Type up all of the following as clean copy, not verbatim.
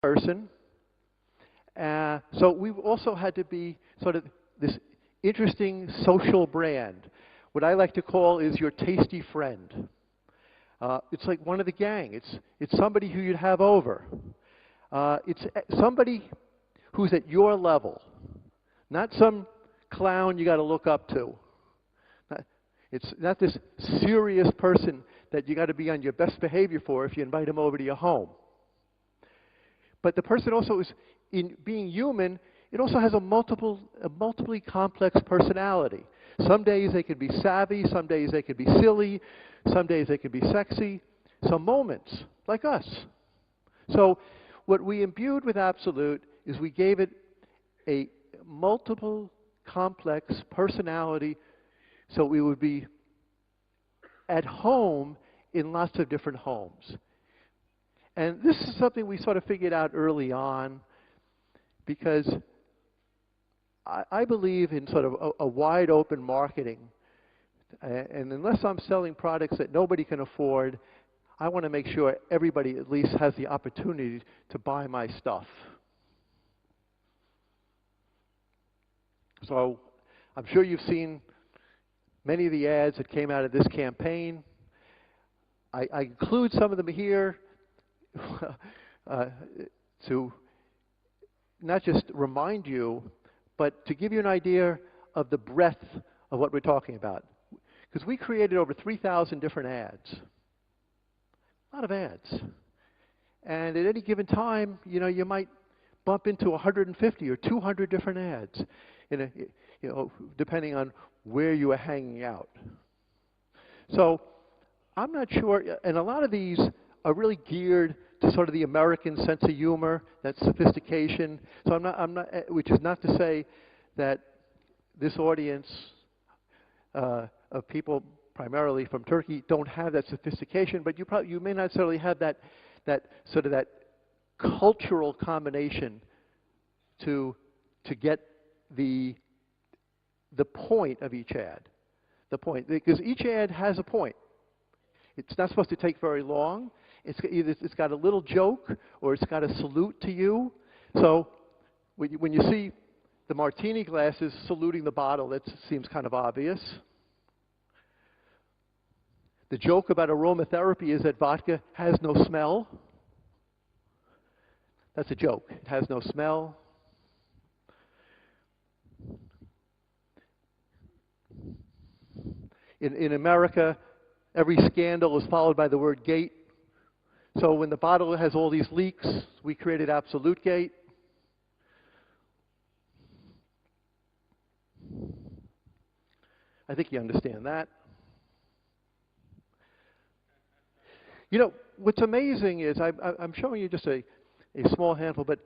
person. So we also had to be sort of this interesting social brand. What I like to call is your tasty friend. It's like one of the gang. It's somebody who you'd have over. It's somebody who's at your level, not some clown you got to look up to. It's not this serious person that you got to be on your best behavior for if you invite him over to your home. But the person also is, in being human, it also has a multiply complex personality. Some days they could be savvy, some days they could be silly, some days they could be sexy, some moments, like us. So what we imbued with Absolut is we gave it a multiple complex personality so we would be at home in lots of different homes. And this is something we sort of figured out early on because I believe in sort of a wide open marketing. And unless I'm selling products that nobody can afford, I want to make sure everybody at least has the opportunity to buy my stuff. So I'm sure you've seen many of the ads that came out of this campaign. I include some of them here to not just remind you, but to give you an idea of the breadth of what we're talking about. Because we created over 3,000 different ads. A lot of ads. And at any given time, you know, you might bump into 150 or 200 different ads, depending on where you are hanging out. So I'm not sure, and a lot of these are really geared to sort of the American sense of humor, that sophistication. So I'm not, which is not to say that this audience of people primarily from Turkey don't have that sophistication, but you may not necessarily have that sort of that cultural combination to get the point of each ad. The point, because each ad has a point. It's not supposed to take very long. It's got a little joke, or it's got a salute to you. So when you see the martini glasses saluting the bottle, that seems kind of obvious. The joke about aromatherapy is that vodka has no smell. That's a joke. It has no smell. In America, every scandal is followed by the word gate. So when the bottle has all these leaks, we created Absolut Gate. I think you understand that. You know, what's amazing is I'm showing you just a small handful, but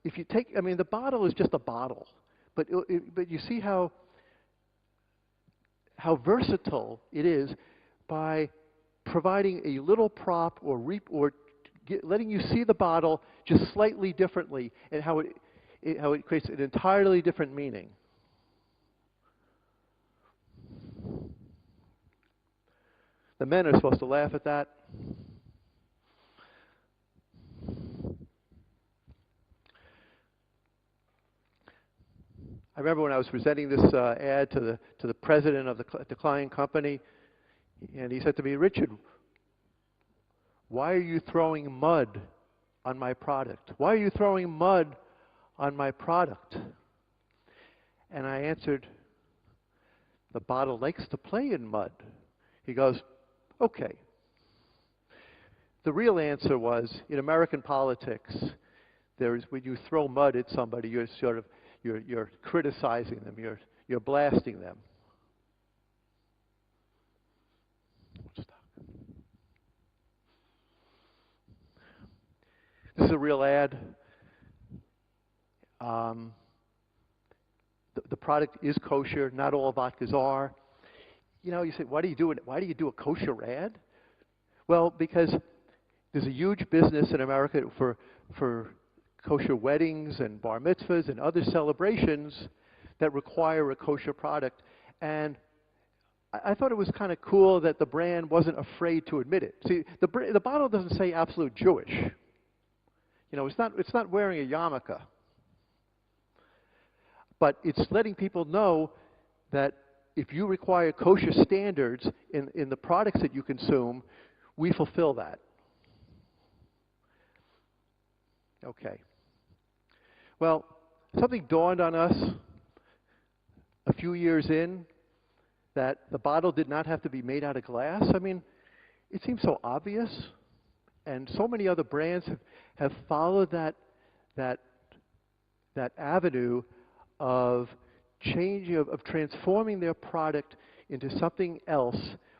if you take, I mean, the bottle is just a bottle, but you see how versatile it is by providing a little prop or letting you see the bottle just slightly differently, and how it creates an entirely different meaning. The men are supposed to laugh at that. I remember when I was presenting this ad to the president of the client company, and he said to me, "Richard, why are you throwing mud on my product? Why are you throwing mud on my product?" And I answered, "The bottle likes to play in mud." He goes, "Okay." The real answer was, in American politics, when you throw mud at somebody, you're criticizing them, you're blasting them. This is a real ad. The product is kosher. Not all vodkas are. You know, you say, why do you do a kosher ad? Well, because there's a huge business in America for kosher weddings and bar mitzvahs and other celebrations that require a kosher product. And I thought it was kind of cool that the brand wasn't afraid to admit it. See, the bottle doesn't say Absolut Jewish. You know, it's not wearing a yarmulke. But it's letting people know that if you require kosher standards in the products that you consume, we fulfill that. Okay. Well, something dawned on us a few years in, that the bottle did not have to be made out of glass. I mean, it seems so obvious, and so many other brands have followed that avenue of changing, of transforming their product into something else,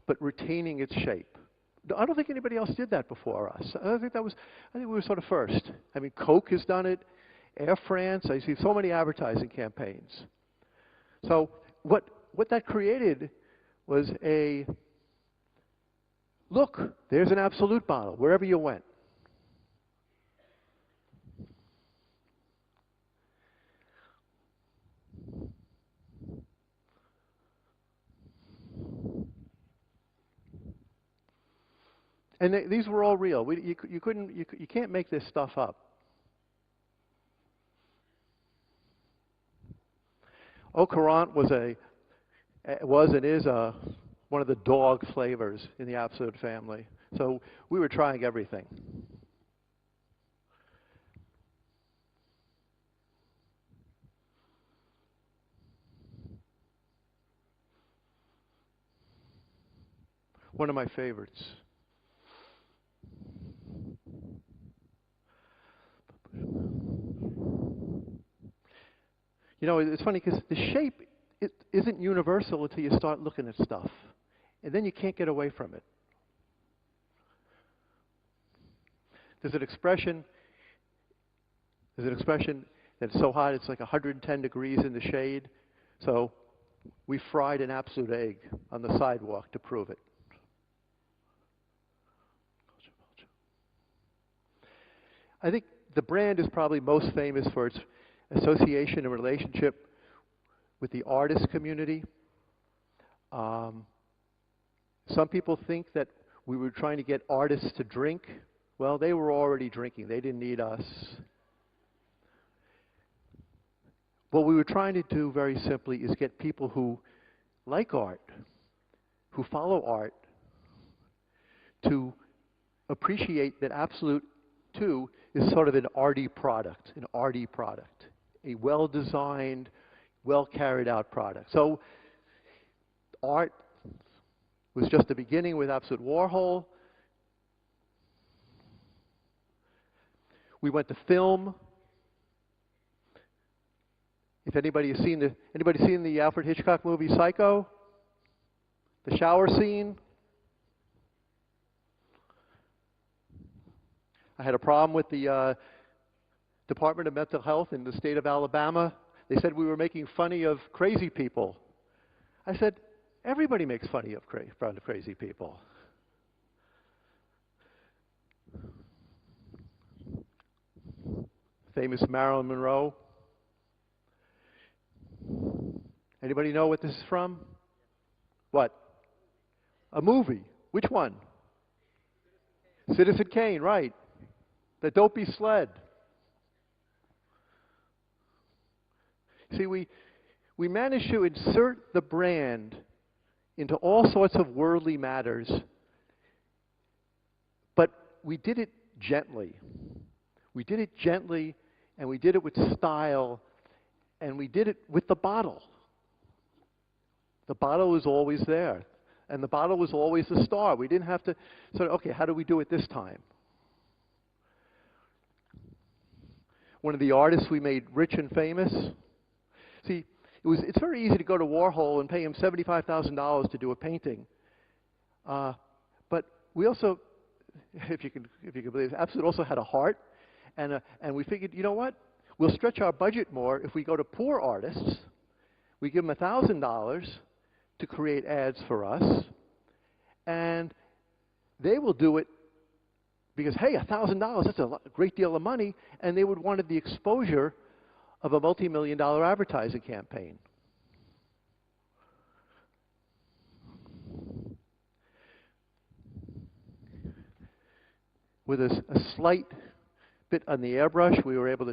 but retaining its shape. I don't think anybody else did that before us. I think we were sort of first. I mean, Coke has done it, Air France. I see so many advertising campaigns. So what that created was a look. There's an Absolut bottle wherever you went. And these were all real. You can't make this stuff up. Au Courant was and is one of the dog flavors in the Absolut family. So we were trying everything. One of my favorites. You know, it's funny because the shape isn't universal until you start looking at stuff. And then you can't get away from it. There's an expression that it's so hot it's like 110 degrees in the shade. So we fried an Absolut egg on the sidewalk to prove it. I think the brand is probably most famous for its association and relationship with the artist community. Some people think that we were trying to get artists to drink. Well, they were already drinking. They didn't need us. What we were trying to do very simply is get people who like art, who follow art, to appreciate that Absolut, too, is sort of an arty product, a well-designed, well-carried-out product. So art was just the beginning with Absolut Warhol. We went to film. If anybody has seen the Alfred Hitchcock movie Psycho? The shower scene? I had a problem with the Department of Mental Health in the state of Alabama. They said we were making fun of crazy people. I said, everybody makes fun of crazy people. Famous Marilyn Monroe. Anybody know what this is from? What? A movie. Which one? Citizen Kane, right. The dopey sled. See, we managed to insert the brand into all sorts of worldly matters, but we did it gently. We did it gently, and we did it with style, and we did it with the bottle. The bottle was always there, and the bottle was always the star. We didn't have to sort of, okay, how do we do it this time? One of the artists we made rich and famous. See, it's very easy to go to Warhol and pay him $75,000 to do a painting. But we also, if you can believe it, Absolut also had a heart. And we figured, you know what? We'll stretch our budget more if we go to poor artists. We give them $1,000 to create ads for us. And they will do it because, hey, $1,000, that's a great deal of money. And they would want the exposure of a multi-million-dollar advertising campaign. With a slight spit on the airbrush. We were able to